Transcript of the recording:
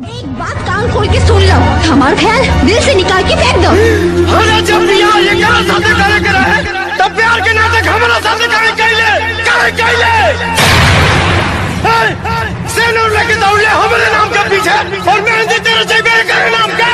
एक बात कान खोल के सुन लो, हमारा ख्याल दिल से निकाल के फेंक दो। अरे जब प्यार ये गलत साथे करे के रहे, तब प्यार के नाटक हमारा साथे करे कैले सेनूर लेके दौड़े हमारे नाम के पीछे और मेहंदी तेरे से बेर करे नाम का।